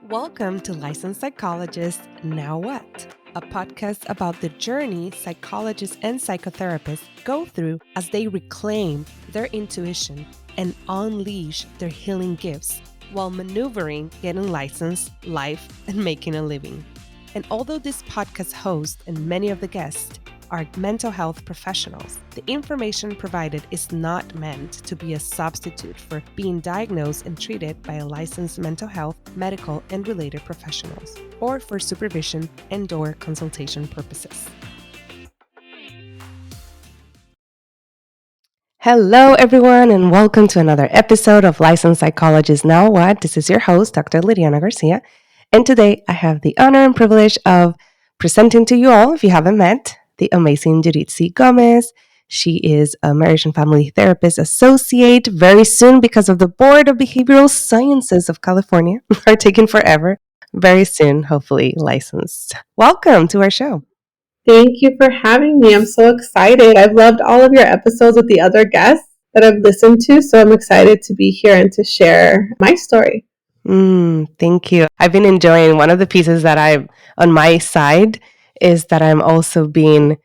Welcome to Licensed Psychologist Now What? A podcast about the journey psychologists and psychotherapists go through as they reclaim their intuition and unleash their healing gifts while maneuvering, getting licensed, life, and making a living. And although this podcast host and many of the guests are mental health professionals, the information provided is not meant to be a substitute for being diagnosed and treated by a licensed mental health, medical, and related professionals, or for supervision and/or consultation purposes. Hello, everyone, and welcome to another episode of Licensed Psychologist Now What? This is your host, Dr. Liliana Garcia, and today I have the honor and privilege of presenting to you all, if you haven't met, the amazing Yuritzy Gomez. She is a marriage and family therapist associate. Very soon, because of the Board of Behavioral Sciences of California, are taking forever. Very soon, hopefully licensed. Welcome to our show. Thank you for having me. I'm so excited. I've loved all of your episodes with the other guests that I've listened to, so I'm excited to be here and to share my story. Thank you. I've been enjoying one of the pieces that I've on my side is that I'm also being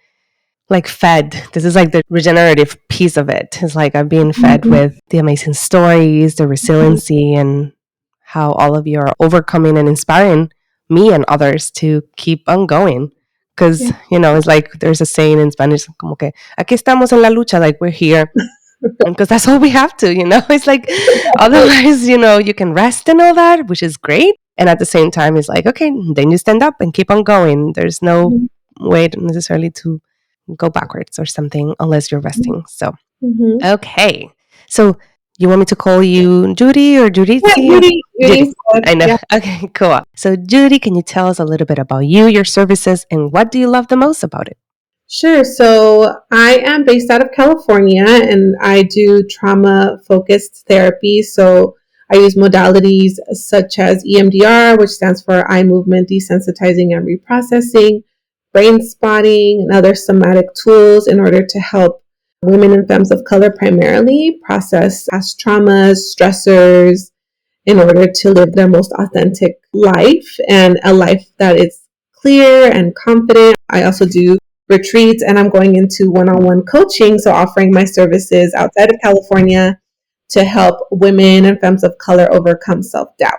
fed. This is like the regenerative piece of it. It's like I'm being fed with the amazing stories, the resiliency, and how all of you are overcoming and inspiring me and others to keep on going. Because, it's like there's a saying in Spanish, como que, aquí estamos en la lucha, like we're here. Because that's all we have to, It's like, otherwise, you can rest and all that, which is great. And at the same time, it's like, okay, then you stand up and keep on going. There's no way necessarily to go backwards or something unless you're resting. So, okay. So, you want me to call you Judy or Yuritzy? Yeah, Judy. I know. Yeah. Okay, cool. So, Judy, can you tell us a little bit about you, your services, and what do you love the most about it? Sure. So I am based out of California and I do trauma-focused therapy. So I use modalities such as EMDR, which stands for eye movement desensitizing and reprocessing, brain spotting, and other somatic tools in order to help women and femmes of color primarily process past traumas, stressors, in order to live their most authentic life and a life that is clear and confident. I also do retreats and I'm going into one-on-one coaching, so offering my services outside of California to help women and femmes of color overcome self-doubt.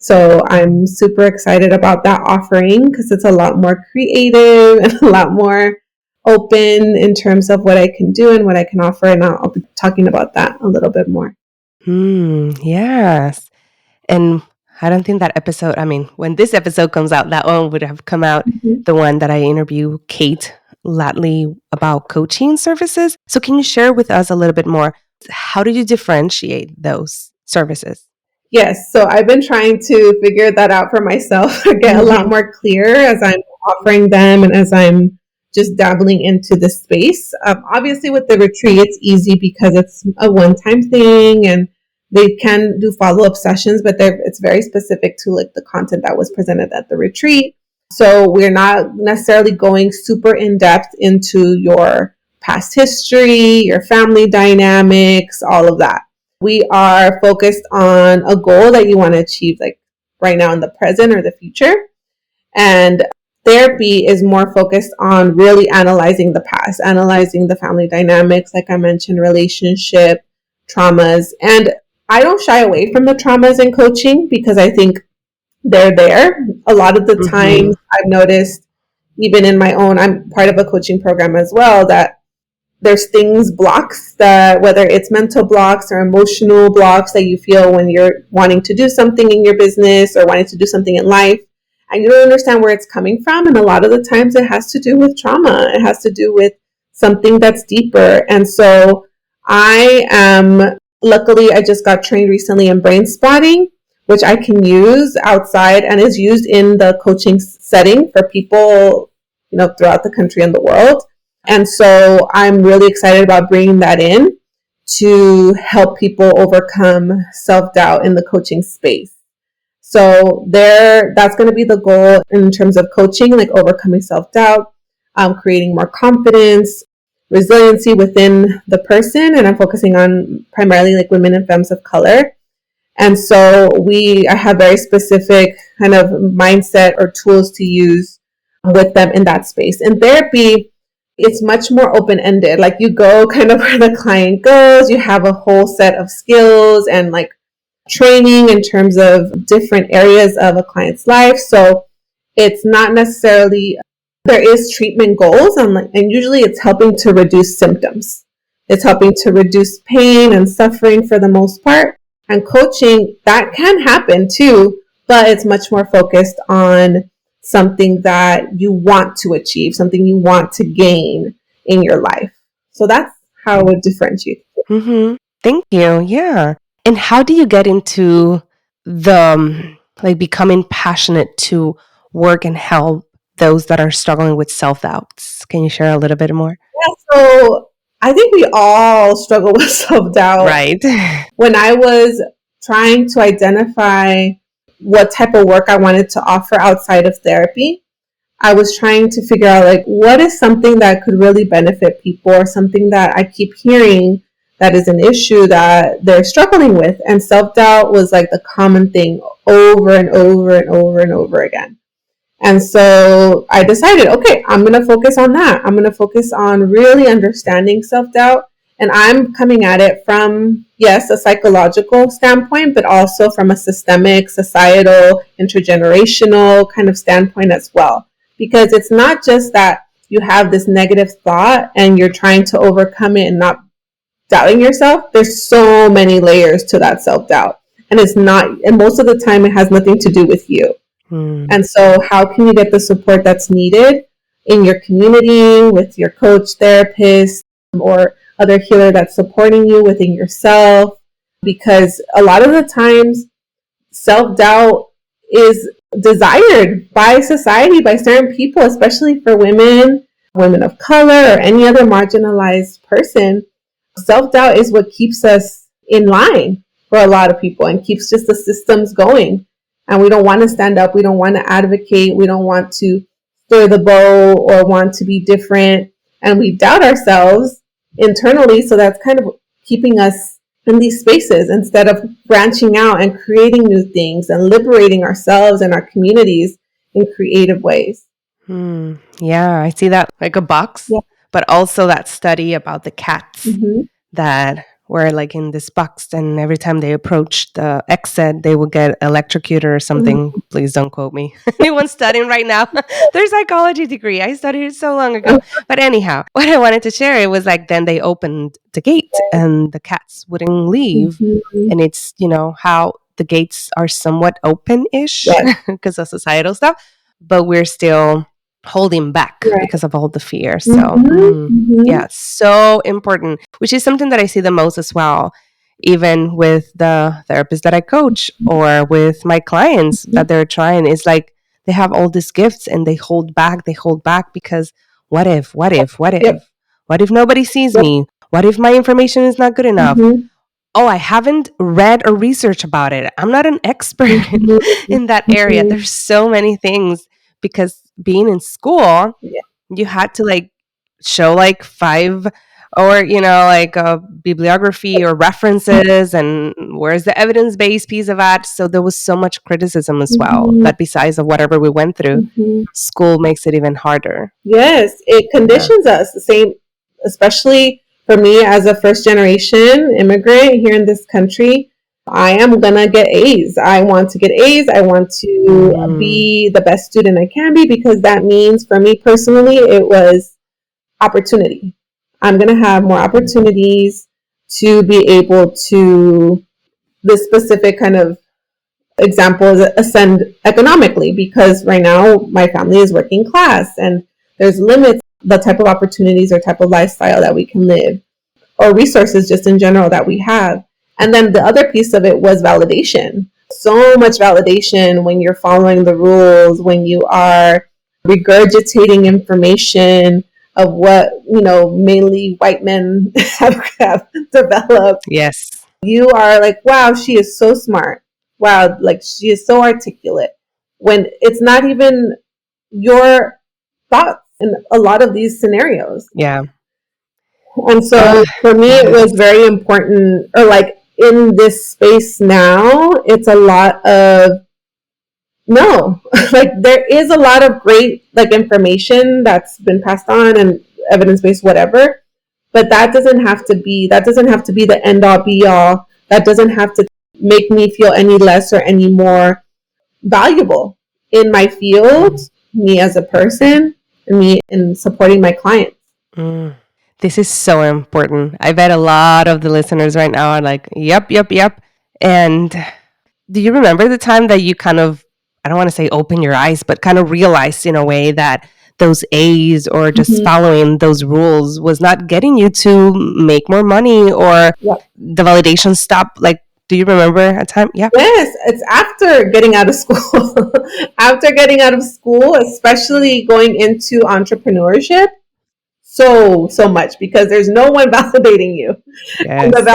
So I'm super excited about that offering because it's a lot more creative and a lot more open in terms of what I can do and what I can offer, and I'll be talking about that a little bit more. Yes. And I don't think that episode, when this episode comes out, that one would have come out, the one that I interview Kate Latley about coaching services. So can you share with us a little bit more? How do you differentiate those services? Yes. So I've been trying to figure that out for myself, get a lot more clear as I'm offering them and as I'm just dabbling into the space. Obviously with the retreat, it's easy because it's a one-time thing and they can do follow-up sessions, but it's very specific to like the content that was presented at the retreat. So we're not necessarily going super in-depth into your past history, your family dynamics, all of that. We are focused on a goal that you want to achieve like right now in the present or the future. And therapy is more focused on really analyzing the past, analyzing the family dynamics, like I mentioned, relationship, traumas. And I don't shy away from the traumas in coaching because I think they're there. A lot of the times I've noticed, even in my own, I'm part of a coaching program as well, that there's blocks that, whether it's mental blocks or emotional blocks that you feel when you're wanting to do something in your business or wanting to do something in life, and you don't understand where it's coming from. And a lot of the times it has to do with trauma. It has to do with something that's deeper. And so luckily, I just got trained recently in brain spotting, which I can use outside and is used in the coaching setting for people, throughout the country and the world. And so I'm really excited about bringing that in to help people overcome self-doubt in the coaching space. So that's going to be the goal in terms of coaching, like overcoming self-doubt, creating more confidence, resiliency within the person. And I'm focusing on primarily like women and femmes of color. And so I have very specific kind of mindset or tools to use with them in that space. In therapy, it's much more open ended. Like you go kind of where the client goes, you have a whole set of skills and like training in terms of different areas of a client's life. So it's not necessarily, there is treatment goals, and usually it's helping to reduce symptoms. It's helping to reduce pain and suffering for the most part. And coaching, that can happen too, but it's much more focused on something that you want to achieve, something you want to gain in your life. So that's how I would differentiate. Mm-hmm. Thank you. Yeah. And how do you get into the like becoming passionate to work and help those that are struggling with self doubts? Can you share a little bit more? Yeah, so I think we all struggle with self doubt. Right. When I was trying to identify what type of work I wanted to offer outside of therapy, I was trying to figure out like what is something that could really benefit people or something that I keep hearing that is an issue that they're struggling with. And self-doubt was like the common thing over and over and over and over again. And so I decided, okay, I'm going to focus on that. I'm going to focus on really understanding self-doubt. And I'm coming at it from, yes, a psychological standpoint, but also from a systemic, societal, intergenerational kind of standpoint as well. Because it's not just that you have this negative thought and you're trying to overcome it and not doubting yourself. There's so many layers to that self-doubt. And it's not, and most of the time it has nothing to do with you. And so how can you get the support that's needed in your community with your coach, therapist, or other healer that's supporting you within yourself? Because a lot of the times self-doubt is desired by society, by certain people, especially for women, women of color, or any other marginalized person. Self-doubt is what keeps us in line for a lot of people and keeps just the systems going. And we don't want to stand up. We don't want to advocate. We don't want to stir the bowl or want to be different. And we doubt ourselves internally. So that's kind of keeping us in these spaces instead of branching out and creating new things and liberating ourselves and our communities in creative ways. Yeah, I see that like a box, Yeah. but also that study about the cats Mm-hmm. that were like in this box, and every time they approached the exit, they would get electrocuted or something. Mm-hmm. Please don't quote me. Anyone studying right now their psychology degree? I studied it so long ago. But anyhow, what I wanted to share, it was like then they opened the gate and the cats wouldn't leave. Mm-hmm. And it's, how the gates are somewhat open-ish Yes. because of societal stuff, but we're still holding back Right. because of all the fear. So, Mm-hmm. yeah, so important, which is something that I see the most as well, even with the therapists that I coach or with my clients Mm-hmm. that they're trying. It's like they have all these gifts and they hold back because what if, what if, what Yep. if? What if nobody sees Yep. me? What if my information is not good enough? Mm-hmm. Oh, I haven't read or researched about it. I'm not an expert Mm-hmm. in that area. Mm-hmm. There's so many things because being in school, Yeah. you had to like show like five or like a bibliography or references and where's the evidence-based piece of that. So there was so much criticism as well Mm-hmm. that besides of whatever we went through, Mm-hmm. school makes it even harder. Yes, it Yeah. conditions us the same, especially for me as a first generation immigrant here in this country. I am gonna get A's. I want to get A's. I want to be the best student I can be because that means for me personally, it was opportunity. I'm gonna have more opportunities to be able to this specific kind of example is ascend economically because right now my family is working class and there's limits the type of opportunities or type of lifestyle that we can live or resources just in general that we have. And then the other piece of it was validation. So much validation when you're following the rules, when you are regurgitating information of what, mainly white men have developed. Yes. You are like, wow, she is so smart. Wow, like she is so articulate. When it's not even your thoughts in a lot of these scenarios. Yeah. And so for me, it Yes. was very important, or like in this space now, it's a lot of no. Like there is a lot of great like information that's been passed on and evidence-based whatever, but that doesn't have to be the end all be all. That doesn't have to make me feel any less or any more valuable in my field, me as a person, and me in supporting my clients. Mm. This is so important. I bet a lot of the listeners right now are like, yep, yep, yep. And do you remember the time that you kind of, I don't want to say open your eyes, but kind of realized in a way that those A's or just Mm-hmm. following those rules was not getting you to make more money or Yep. the validation stop? Like, do you remember a time? Yeah. Yes, it's after getting out of school. After getting out of school, especially going into entrepreneurship, so much because there's no one validating you. And Yes. the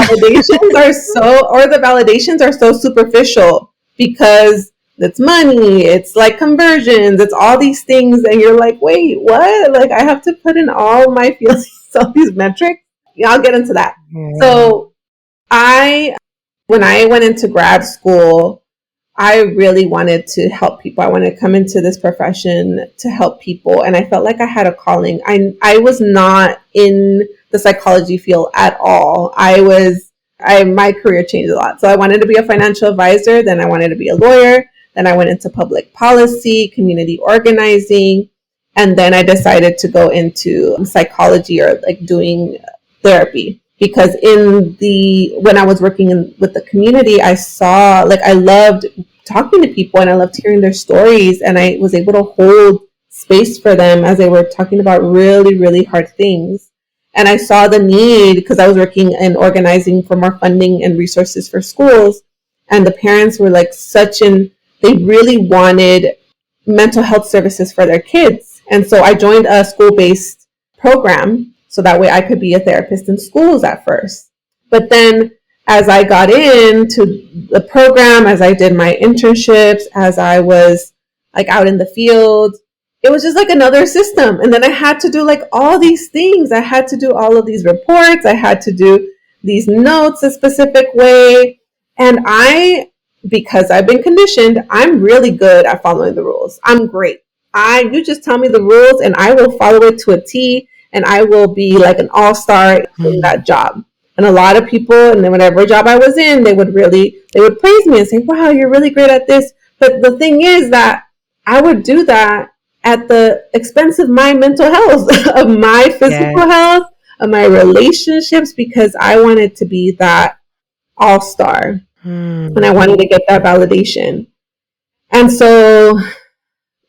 validations are so superficial because it's money, it's like conversions, it's all these things, and you're like, wait, what? Like I have to put in all my feelings, all these metrics. Yeah, I'll get into that. Yeah. So when I went into grad school, I really wanted to help people. I wanted to come into this profession to help people. And I felt like I had a calling. I was not in the psychology field at all. My career changed a lot. So I wanted to be a financial advisor. Then I wanted to be a lawyer. Then I went into public policy, community organizing. And then I decided to go into psychology or like doing therapy. Because when I was working with the community, I saw like I loved talking to people and I loved hearing their stories, and I was able to hold space for them as they were talking about really, really hard things. And I saw the need because I was working and organizing for more funding and resources for schools, and the parents were like they really wanted mental health services for their kids. And so I joined a school-based program so that way I could be a therapist in schools at first. But then as I got into the program, as I did my internships, as I was like out in the field, it was just like another system. And then I had to do like all these things. I had to do all of these reports. I had to do these notes a specific way. And because I've been conditioned, I'm really good at following the rules. I'm great. You just tell me the rules and I will follow it to a T, and I will be like an all-star in that job. And a lot of people, and then whatever job I was in, they would praise me and say, wow, you're really great at this. But the thing is that I would do that at the expense of my mental health, of my physical health, of my relationships, because I wanted to be that all-star. And I wanted to get that validation. And so,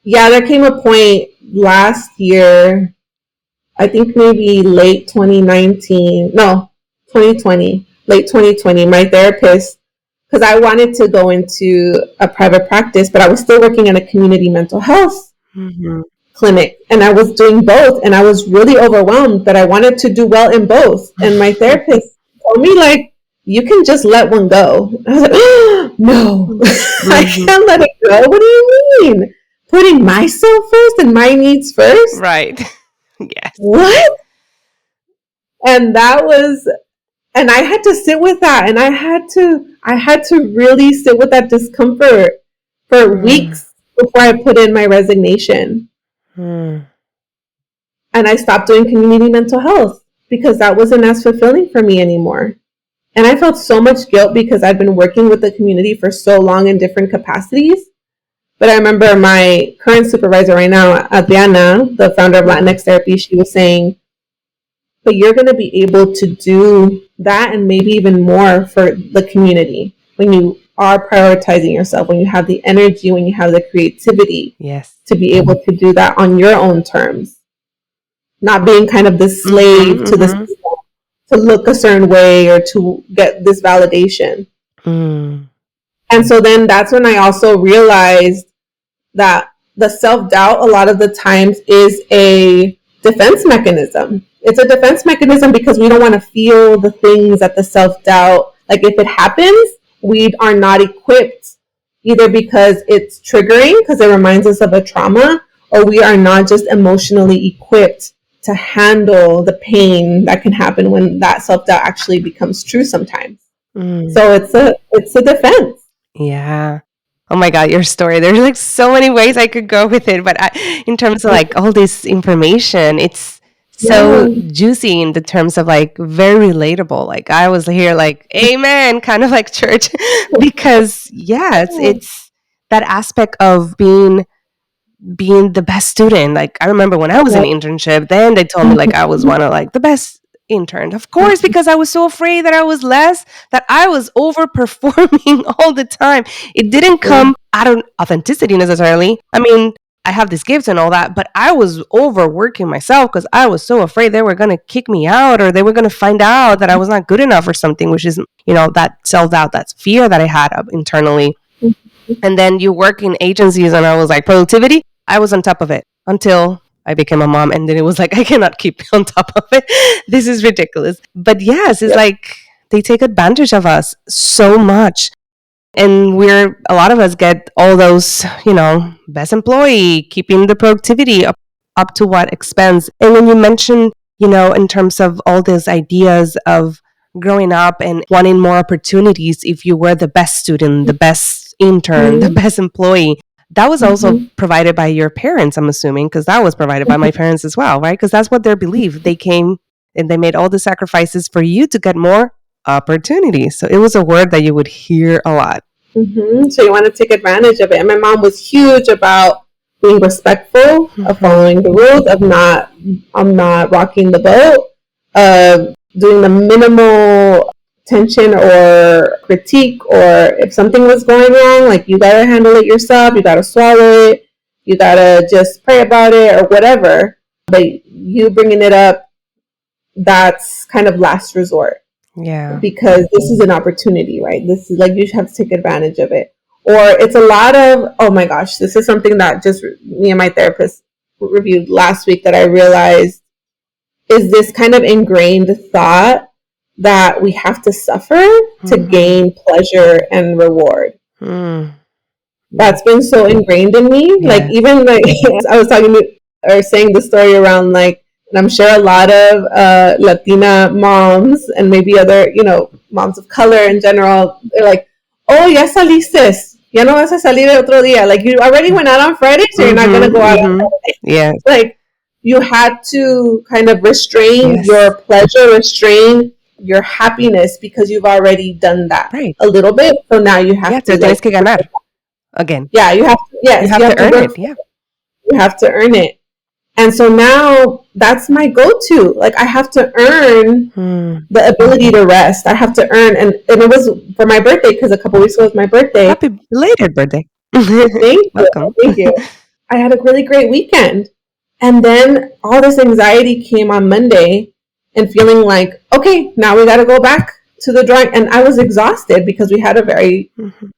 yeah, there came a point last year, I think maybe late 2019, no, 2020, late 2020, my therapist, because I wanted to go into a private practice, but I was still working in a community mental health clinic, and I was doing both, and I was really overwhelmed, but I wanted to do well in both. And my therapist told me, like, you can just let one go. I was like, oh, no, I can't let it go. What do you mean? Putting myself first and my needs first? Right. Yes. What? And and I had to sit with that, and I had to really sit with that discomfort for weeks before I put in my resignation. And I stopped doing community mental health because that wasn't as fulfilling for me anymore. And I felt so much guilt because I'd been working with the community for so long in different capacities. But I remember my current supervisor right now, Adriana, the founder of Latinx Therapy, she was saying, but you're going to be able to do that and maybe even more for the community when you are prioritizing yourself, when you have the energy, when you have the creativity to be able to do that on your own terms. Not being kind of the slave to the system, to look a certain way or to get this validation. And so then that's when I also realized that the self-doubt a lot of the times is a defense mechanism. It's a defense mechanism because we don't want to feel the things that the self-doubt, like if it happens, we are not equipped, either because it's triggering, because it reminds us of a trauma, or we are not just emotionally equipped to handle the pain that can happen when that self-doubt actually becomes true sometimes. Mm. So it's a defense. Yeah. Oh my God, your story. There's like so many ways I could go with it, but in terms of like all this information, it's so Yeah. juicy in the terms of like very relatable. Like I was here like, amen, kind of like church, because yeah, it's that aspect of being the best student. Like I remember when I was in Yeah. internship, then they told me like I was one of like the best intern. Of course, because I was so afraid that I was less, that I was overperforming all the time. It didn't Yeah. come out of authenticity necessarily. I mean, I have these gifts and all that, but I was overworking myself because I was so afraid they were going to kick me out or they were going to find out that I was not good enough or something, which is, that self doubt, that fear that I had internally. And then you work in agencies, and I was like, productivity, I was on top of it until I became a mom. And then it was like, I cannot keep on top of it. This is ridiculous. But yes, it's Yeah. like they take advantage of us so much. And a lot of us get all those, best employee, keeping the productivity up to what expense. And when you mention, in terms of all these ideas of growing up and wanting more opportunities, if you were the best student, the best intern, the Mhm. best employee, that was also Mhm. provided by your parents, I'm assuming, because that was provided by my parents as well, right? Because that's what they believe. They came and they made all the sacrifices for you to get more opportunities. So it was a word that you would hear a lot. So you want to take advantage of it. And my mom was huge about being respectful, of Mhm. following the rules, of not rocking the boat, of doing the minimal tension or critique, or if something was going wrong, like you gotta handle it yourself, you gotta swallow it, you gotta just pray about it or whatever. But you bringing it up, that's kind of last resort Yeah. because this is an opportunity, right? This is like you have to take advantage of it. Or it's a lot of, oh my gosh, this is something that just me and my therapist reviewed last week that I realized is this kind of ingrained thought that we have to suffer to Mhm. gain pleasure and reward. Mm. That's been so ingrained in me. Like Yes. even like I was talking to, or saying the story around like, and I'm sure a lot of Latina moms and maybe other moms of color in general, they're like, oh, ya saliste, ya no vas a salir el otro día. Like you already went out on Friday, so you're not gonna Mhm. go out on Mhm. Saturday. Yes. Like you had to kind of restrain Yes. your pleasure, restrain your happiness because you've already done that Right. a little bit. So now you Yeah, have te lo to tienes like que ganar again. yeah, you have to, You yes, have you to have to earn work it. for Yeah. it. You have to earn it. And so now that's my go-to. Like I have to earn Mm. the ability to rest. I have to earn, and it was for my birthday because a couple weeks ago was my birthday. Happy belated birthday. Thank you, Welcome. thank you. I had a really great weekend, and then all this anxiety came on Monday, and feeling like, okay, now we got to go back to the drawing. And I was exhausted because we had a very Mhm.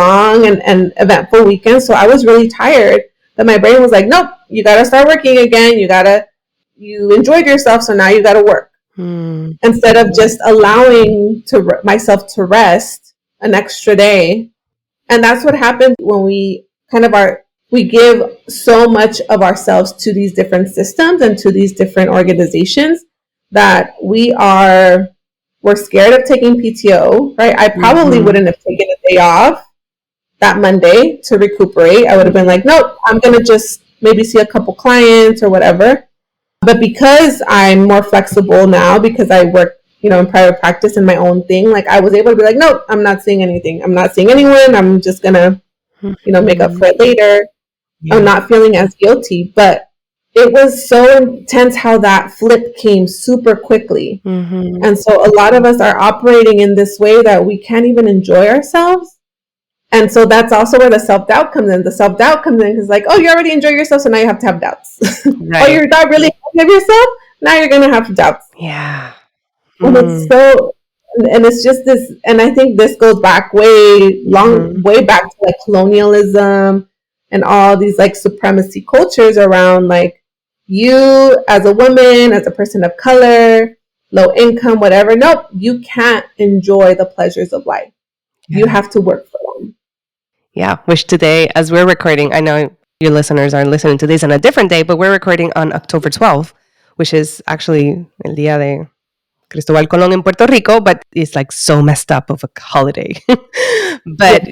long and eventful weekend. So I was really tired. But my brain was like, nope, you got to start working again. You enjoyed yourself, so now you got to work. Mm. Instead of just allowing myself to rest an extra day. And that's what happens when we kind of we give so much of ourselves to these different systems and to these different organizations that we're scared of taking PTO, right? I probably Mhm. wouldn't have taken a day off that Monday to recuperate. I would have been Mhm. like, nope, I'm going to just maybe see a couple clients or whatever. But because I'm more flexible now, because I work, in private practice in my own thing, like I was able to be like, nope, I'm not seeing anything. I'm not seeing anyone. I'm just going to, make up Mhm. for it later. I'm Yeah. not feeling as guilty. But it was so intense how that flip came super quickly. Mhm. And so a lot of us are operating in this way that we can't even enjoy ourselves. And so that's also where the self doubt comes in. The self doubt comes in because, like, oh, you already enjoy yourself, so now you have to have doubts. Oh, Right. you're not really happy of yourself, now you're going to have doubts. Yeah. And it's Mm. so, and it's just this, and I think this goes back Mhm. way back to like colonialism and all these like supremacy cultures around like you as a woman, as a person of color, low income, whatever. Nope, you can't enjoy the pleasures of life. You Yeah. have to work for them. Yeah. Which today, as we're recording, I know your listeners are listening to this on a different day, but we're recording on October 12th, which is actually El Día de Cristobal Colon in Puerto Rico, but it's like so messed up of a holiday. Yeah. But,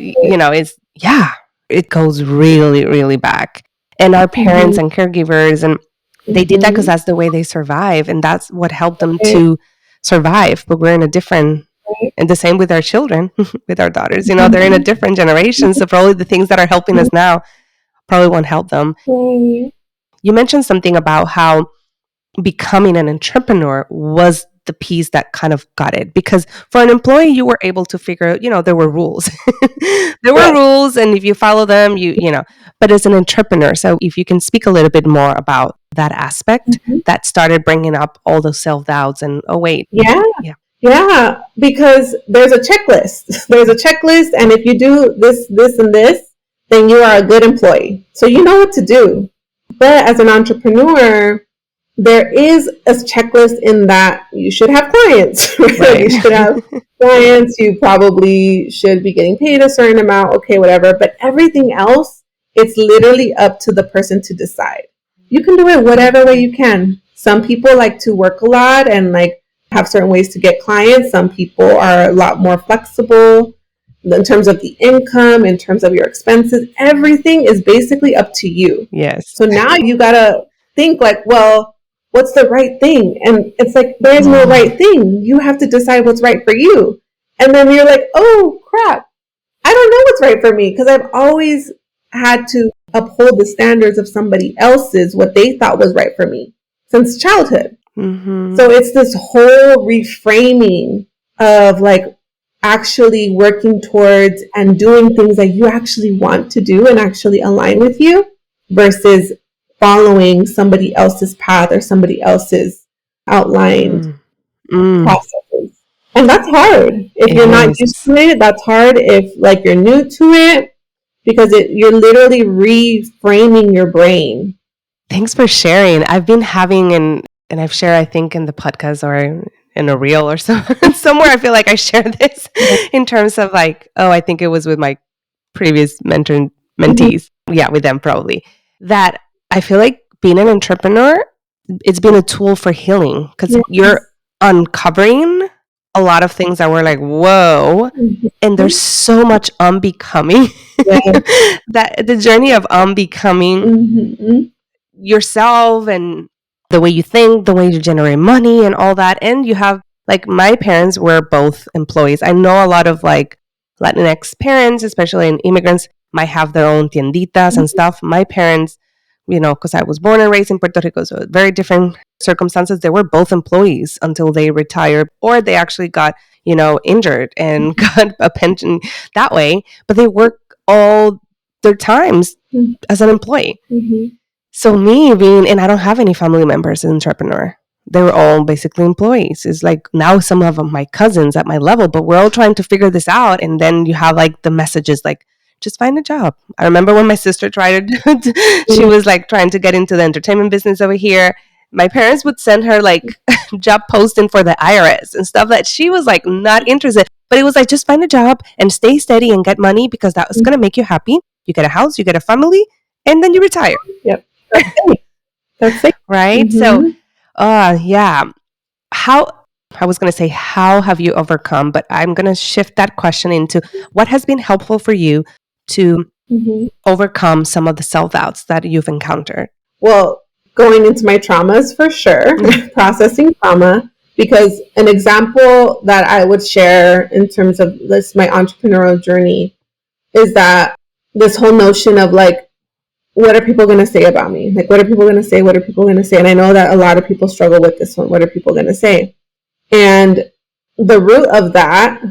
it goes really, really back. And our parents Mm-hmm. and caregivers, and they did that because Mm-hmm. that's the way they survive. And that's what helped them Right. to survive. But we're in a different, Right. and the same with our children, with our daughters, they're in a Mm-hmm. different generation. So probably the things that are helping us now probably won't help them. Right. You mentioned something about how becoming an entrepreneur was the piece that kind of got it, because for an employee you were able to figure out, there were rules. There were Yes. rules, and if you follow them, but as an entrepreneur, so if you can speak a little bit more about that aspect Mm-hmm. that started bringing up all those self-doubts and, oh wait. Yeah. Yeah. Yeah, because there's a checklist. There's a checklist, and if you do this, this, and this, then you are a good employee. So you know what to do. But as an entrepreneur, there is a checklist in that you should have clients. Right? Right. You should have clients. You probably should be getting paid a certain amount. Okay, whatever. But everything else, it's literally up to the person to decide. You can do it whatever way you can. Some people like to work a lot and like have certain ways to get clients. Some people are a lot more flexible in terms of the income, in terms of your expenses. Everything is basically up to you. Yes. So now you gotta think like, well, what's the right thing? And it's like, there's no right thing. You have to decide what's right for you. And then you're like, oh crap, I don't know what's right for me, because I've always had to uphold the standards of somebody else's, what they thought was right for me since childhood. Mm-hmm. So it's this whole reframing of like actually working towards and doing things that you actually want to do and actually align with you versus following somebody else's path or somebody else's outlined processes. And that's hard. If you're not used to it, that's hard. If like you're new to it, because you're literally reframing your brain. Thanks for sharing. I've been having, and I've shared, I think, in the podcast or in a reel or so, somewhere I feel like I shared this in terms of like, I think it was with my previous mentees. Mm-hmm. Yeah, with them probably. That I feel like being an entrepreneur, it's been a tool for healing, because you're uncovering a lot of things that were like, whoa. Mm-hmm. And there's so much unbecoming. That the journey of unbecoming yourself and the way you think, the way you generate money and all that. And you have, like, my parents were both employees. I know a lot of like Latinx parents, especially in immigrants, might have their own tienditas and stuff. My parents, because I was born and raised in Puerto Rico, so very different circumstances. They were both employees until they retired, or they actually got, injured and got a pension that way. But they work all their times as an employee. Mm-hmm. So me being, and I don't have any family members as an entrepreneur. They were all basically employees. It's like now some of my cousins at my level, but we're all trying to figure this out. And then you have like the messages like, just find a job. I remember when my sister tried she was like trying to get into the entertainment business over here. My parents would send her like job posting for the IRS and stuff that she was like not interested. But it was like, just find a job and stay steady and get money, because that was going to make you happy. You get a house, you get a family, and then you retire. Yep. That's it. Right? Mm-hmm. So, yeah. I was going to say, how have you overcome? But I'm going to shift that question into what has been helpful for you to overcome some of the self-doubts that you've encountered? Well, going into my traumas for sure, processing trauma, because an example that I would share in terms of this, my entrepreneurial journey, is that this whole notion of like, what are people going to say about me? Like, what are people going to say? What are people going to say? And I know that a lot of people struggle with this one. What are people going to say? And the root of that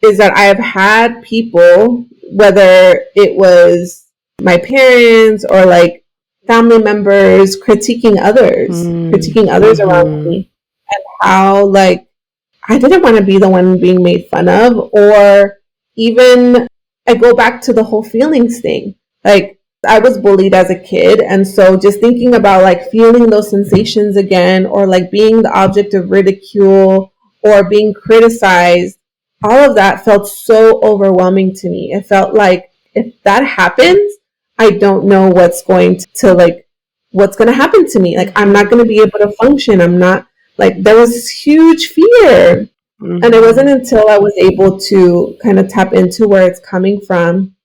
is that I have had people, whether it was my parents or like family members, critiquing others around me, and how like I didn't want to be the one being made fun of, or even I go back to the whole feelings thing. Like, I was bullied as a kid, and so just thinking about like feeling those sensations again, or like being the object of ridicule or being criticized, all of that felt so overwhelming to me. It felt like if that happens, I don't know what's going to like, what's going to happen to me. Like, I'm not going to be able to function. I'm not Like there was this huge fear. And it wasn't until I was able to kind of tap into where it's coming from,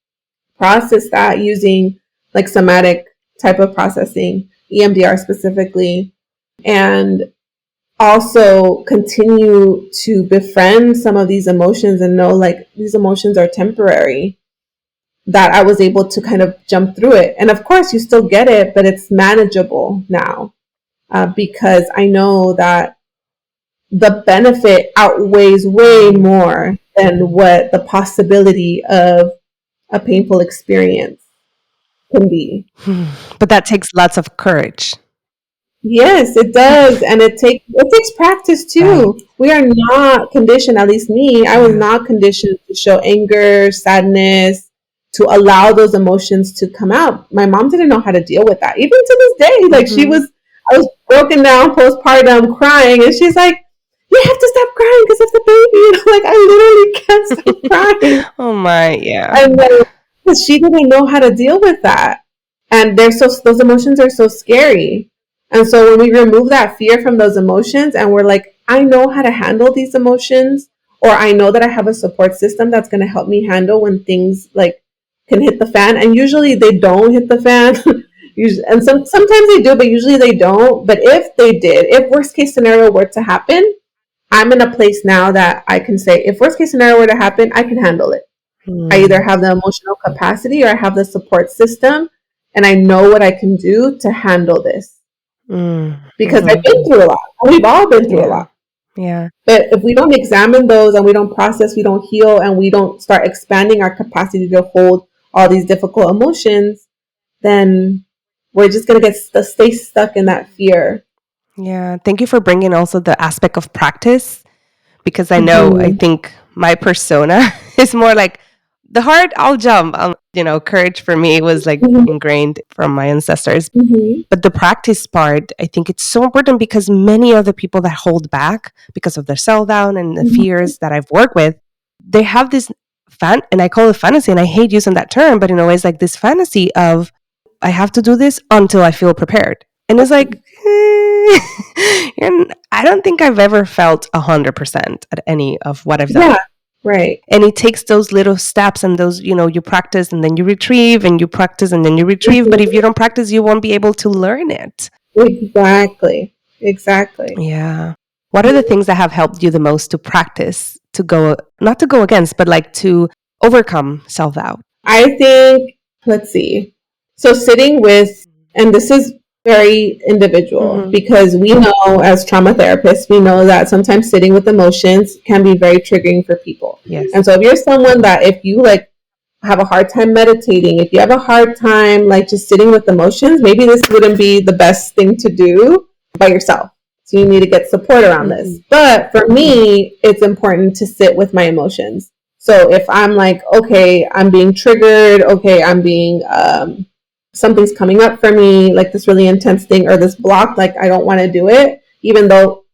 process that using like somatic type of processing, EMDR specifically, and also continue to befriend some of these emotions and know like these emotions are temporary, that I was able to kind of jump through it. And of course, you still get it, but it's manageable now, because I know that the benefit outweighs way more than what the possibility of a painful experience can be. But that takes lots of courage. Yes, it does, and it takes practice Right. too. We are not conditioned, at least me, I was Yeah. not conditioned to show anger, sadness, to allow those emotions to come out. My mom didn't know how to deal with that. Even to this day, like I was broken down postpartum crying, and she's like, "You have to stop crying because of the baby." And I'm like, "I literally can't stop crying." Oh my, yeah. And then, because she didn't know how to deal with that. And those emotions are so scary. And so when we remove that fear from those emotions and we're like, I know how to handle these emotions, or I know that I have a support system that's going to help me handle when things like can hit the fan. And usually they don't hit the fan. And sometimes they do, but usually they don't. But if they did, if worst case scenario were to happen, I'm in a place now that I can say, if worst case scenario were to happen, I can handle it. I either have the emotional capacity or I have the support system, and I know what I can do to handle this, because I've been through a lot. We've all been through a Yeah. lot. Yeah. But if we don't examine those and we don't process, we don't heal, and we don't start expanding our capacity to hold all these difficult emotions, then we're just going to stay stuck in that fear. Yeah. Thank you for bringing also the aspect of practice, because I Mm-hmm. think my persona is more like the heart, I'll jump. Courage for me was like Mm-hmm. ingrained from my ancestors. Mm-hmm. But the practice part, I think it's so important, because many of the people that hold back because of their sell down and the fears that I've worked with, they have this and I call it fantasy, and I hate using that term, but in a way, it's like this fantasy of, I have to do this until I feel prepared. And it's like, I don't think I've ever felt 100% at any of what I've done. Yeah, right. And it takes those little steps and those, you practice and then you retrieve, and you practice and then you retrieve. But if you don't practice, you won't be able to learn it. Exactly. Exactly. Yeah. What are the things that have helped you the most to practice, to go, not to go against, but like to overcome self doubt? I think, let's see. So sitting with, and this is very individual, Mm-hmm. because we know as trauma therapists, we know that sometimes sitting with emotions can be very triggering for people. Yes. And so if you're someone that, if you like have a hard time meditating, if you have a hard time like just sitting with emotions, maybe this wouldn't be the best thing to do by yourself. So you need to get support around this. But for me, it's important to sit with my emotions. So if I'm like, okay, I'm being triggered, okay, I'm being, something's coming up for me, like this really intense thing or this block, like I don't want to do it, even though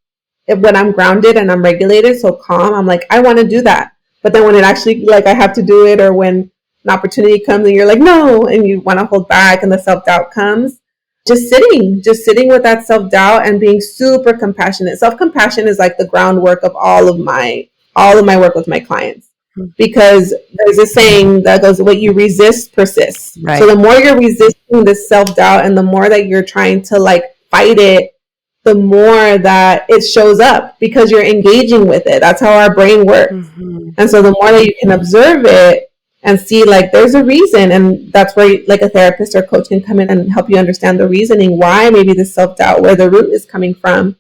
when I'm grounded and I'm regulated, so calm, I'm like, I want to do that. But then when it actually, like, I have to do it, or when an opportunity comes and you're like, no, and you want to hold back and the self doubt comes, just sitting with that self doubt and being super compassionate. Self compassion is like the groundwork of all of my work with my clients, because there's a saying that goes, what you resist persists. So Right. the more you're resisting this self doubt and the more that you're trying to like fight it, the more that it shows up, because you're engaging with it. That's how our brain works. Mm-hmm. And so the more that you can observe it and see like there's a reason, and that's where like a therapist or coach can come in and help you understand the reasoning why maybe the self-doubt, where the root is coming from,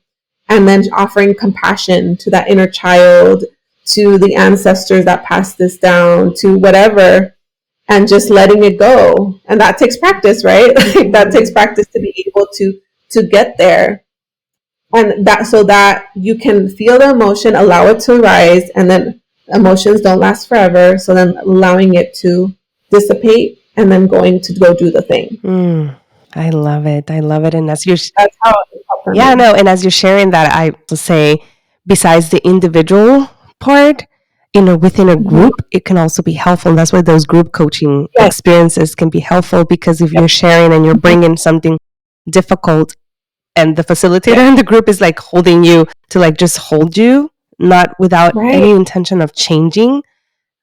and then offering compassion to that inner child, to the ancestors that passed this down, to whatever, and just letting it go. And that takes practice, right? Like that takes practice to be able to get there, and that, so that you can feel the emotion, allow it to rise, and then emotions don't last forever, so then allowing it to dissipate and then going to go do the thing. I love it. I love it. And as you're, That's how it felt for yeah, me. no, and as you're sharing that, I will say, besides the individual part, within a Mm-hmm. group, it can also be helpful. And that's why those group coaching Yes. experiences can be helpful, because if Yep. you're sharing and you're Mm-hmm. bringing something difficult and the facilitator in the group is like holding you to like just hold you, not without any intention of changing.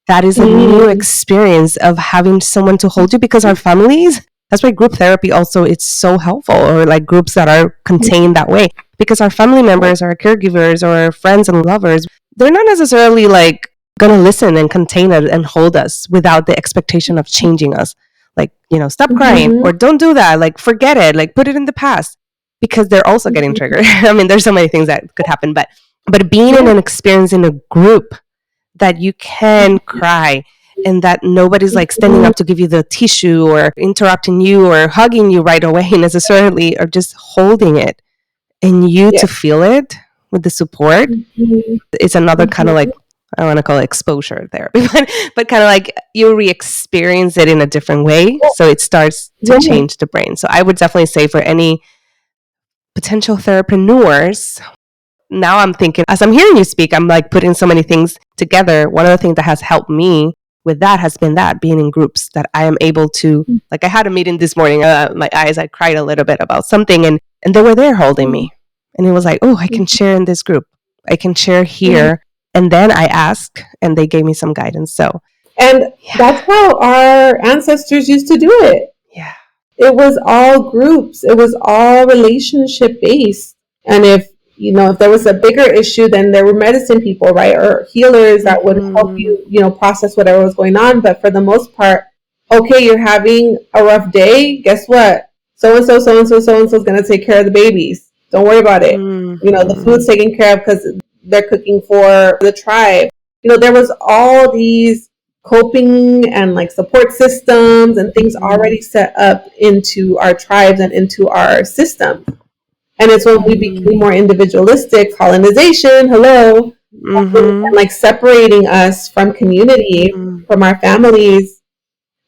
That is a new experience of having someone to hold you, because our families, that's why group therapy also, it's so helpful, or like groups that are contained that way, because our family members, our caregivers, or friends and lovers, they're not necessarily like going to listen and contain it and hold us without the expectation of changing us. Like, stop crying, or don't do that, like forget it, like put it in the past, because they're also getting triggered. I mean, there's so many things that could happen, but being in an experience in a group that you can cry, and that nobody's like standing up to give you the tissue or interrupting you or hugging you right away necessarily, or just holding it and you to feel it with the support. It's another kind of like, I don't want to call it exposure therapy, but kind of like you re-experience it in a different way. So it starts to change the brain. So I would definitely say for any potential therapreneurs, now I'm thinking, as I'm hearing you speak, I'm like putting so many things together. One of the things that has helped me with that has been that being in groups, that I am able to, like I had a meeting this morning, I cried a little bit about something, and they were there holding me. And it was like, oh, I can share in this group. I can share here. And then I asked, and they gave me some guidance. So, and that's how our ancestors used to do it. Yeah. It was all groups. It was all relationship based. And if there was a bigger issue, then there were medicine people, right? Or healers that would help you, process whatever was going on. But for the most part, okay, you're having a rough day. Guess what? So-and-so is going to take care of the babies. Don't worry about it. The food's taken care of because they're cooking for the tribe. There was all these coping and like support systems and things already set up into our tribes and into our system. And it's when we became more individualistic, colonization, and like separating us from community, from our families,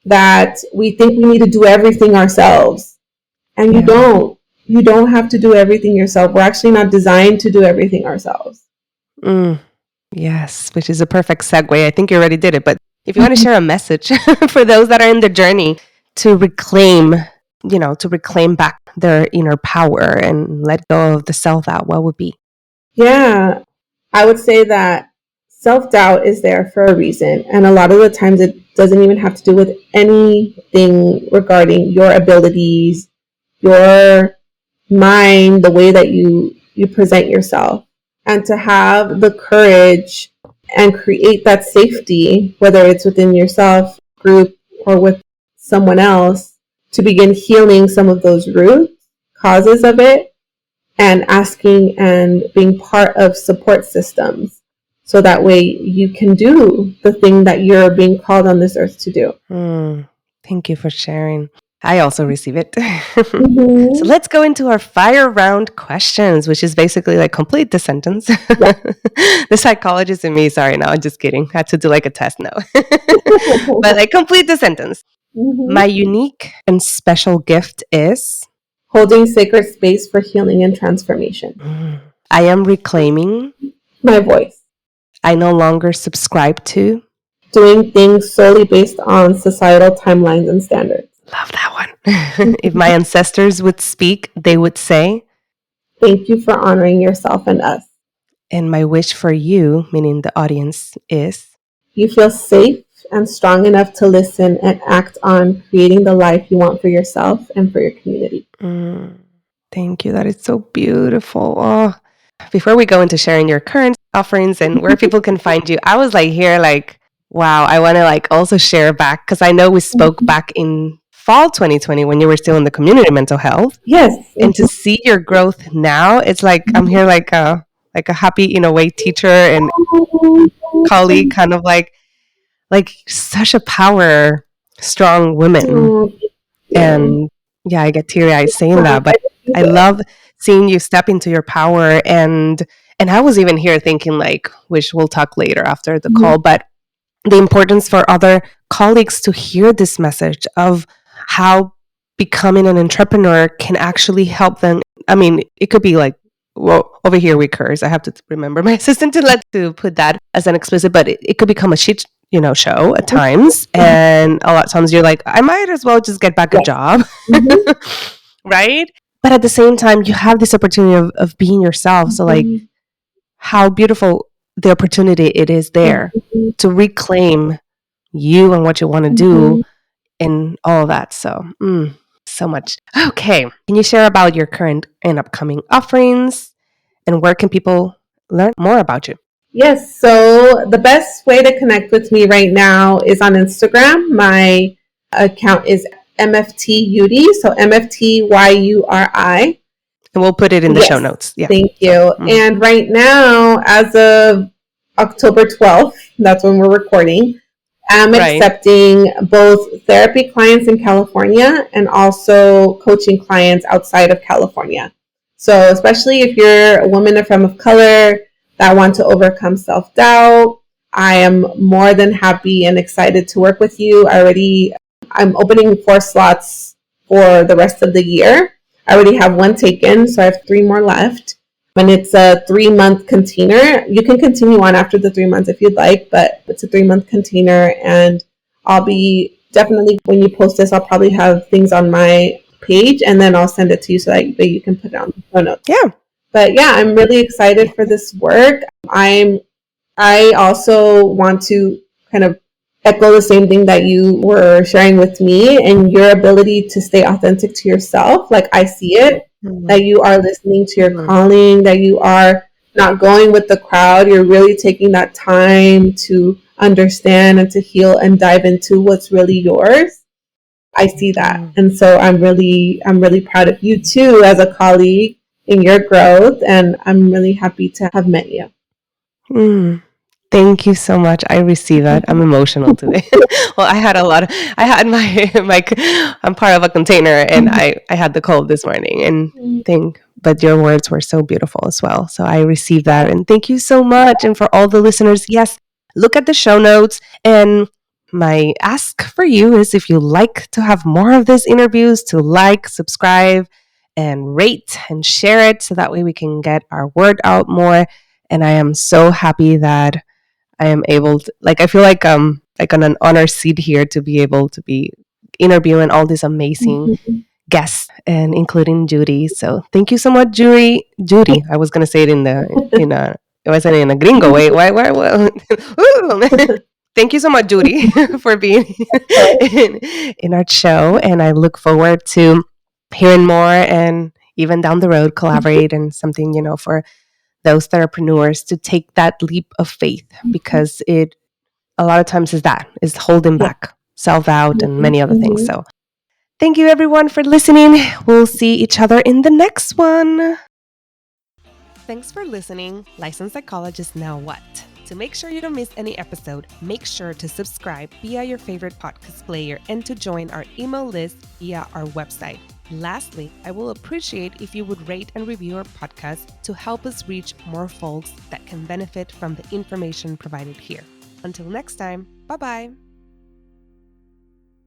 that we think we need to do everything ourselves. And you don't. You don't have to do everything yourself. We're actually not designed to do everything ourselves. Yes, which is a perfect segue. I think you already did it, but if you want to share a message for those that are in the journey to reclaim, to reclaim back their inner power and let go of the self-doubt, what would be? Yeah, I would say that self-doubt is there for a reason. And a lot of the times it doesn't even have to do with anything regarding your abilities, your mind, the way that you present yourself. And to have the courage and create that safety, whether it's within yourself, group, or with someone else, to begin healing some of those root causes of it, and asking and being part of support systems, so that way you can do the thing that you're being called on this earth to do. Thank you for sharing. I also receive it. So let's go into our fire round questions, which is basically like complete the sentence. The psychologist in me, sorry, no, I'm just kidding. Had to do like a test, no. But like complete the sentence. My unique and special gift is holding sacred space for healing and transformation. I am reclaiming my voice. I no longer subscribe to doing things solely based on societal timelines and standards. Love that one. If my ancestors would speak, they would say, thank you for honoring yourself and us. And my wish for you, meaning the audience, is you feel safe and strong enough to listen and act on creating the life you want for yourself and for your community. Thank you. That is so beautiful. Oh, before we go into sharing your current offerings and where people can find you, I was like here, like, wow, I want to like also share back, because I know we spoke back in fall 2020 when you were still in the community mental health. Yes. And to see your growth now, it's like I'm here like a happy, in a way, teacher and colleague, kind of like such a power, strong woman. And yeah, I get teary-eyed saying that, but I love seeing you step into your power. And I was even here thinking, like, which we'll talk later after the call, but the importance for other colleagues to hear this message of how becoming an entrepreneur can actually help them. I mean, it could be like, well, over here we curse. I have to remember my assistant to put that as an explicit, but it could become a shit, show at times. And a lot of times you're like, I might as well just get back a job. Right? But at the same time, you have this opportunity of being yourself. So like Mhm. how beautiful the opportunity it is there Mhm. to reclaim you and what you want to do Mhm. and all of that. So, so much. Okay. Can you share about your current and upcoming offerings and where can people learn more about you? Yes, so the best way to connect with me right now is on Instagram. My account is MFT Yuti, so MFTYURI. And we'll put it in the show Yes, notes. Yeah. thank So, you. And right now, as of October 12th, that's when we're recording, I'm right. accepting both therapy clients in California and also coaching clients outside of California. So, especially if you're a woman or femme of color that want to overcome self doubt, I am more than happy and excited to work with you. I'm opening 4 slots for the rest of the year. I already have one taken, so I have 3 more left. And it's a 3 month container. You can continue on after the 3 months if you'd like, but it's a 3 month container. And I'll be definitely, when you post this, I'll probably have things on my page and then I'll send it to you so that you can put it on the show notes. Yeah. But yeah, I'm really excited for this work. I also want to kind of echo the same thing that you were sharing with me and your ability to stay authentic to yourself. Like I see it, Mm-hmm. that you are listening to your Mm-hmm. calling, that you are not going with the crowd. You're really taking that time to understand and to heal and dive into what's really yours. I see that. And so I'm really proud of you too as a colleague in your growth. And I'm really happy to have met you. Mm. Thank you so much. I receive that. I'm emotional today. Well, I had I'm part of a container and I had the cold this morning and but your words were so beautiful as well. So I received that and thank you so much. And for all the listeners, yes, look at the show notes. And my ask for you is if you like to have more of these interviews, to like, subscribe, and rate and share it so that way we can get our word out more. And I am so happy that I am able to, like, I feel like on an honor seat here to be able to be interviewing all these amazing guests and including Judy. So thank you so much, Judy. I was gonna say it it wasn't in a gringo way. Why? Thank you so much, Judy, for being in, in our show. And I look forward to hearing more and even down the road collaborate and something, for those entrepreneurs to take that leap of faith because it a lot of times is holding Yeah. back self-doubt and many other things. Mhm. So thank you everyone for listening. We'll see each other in the next one. Thanks for listening. Licensed Psychologist Now What? To make sure you don't miss any episode, make sure to subscribe via your favorite podcast player and to join our email list via our website. Lastly, I will appreciate if you would rate and review our podcast to help us reach more folks that can benefit from the information provided here. Until next time, bye-bye.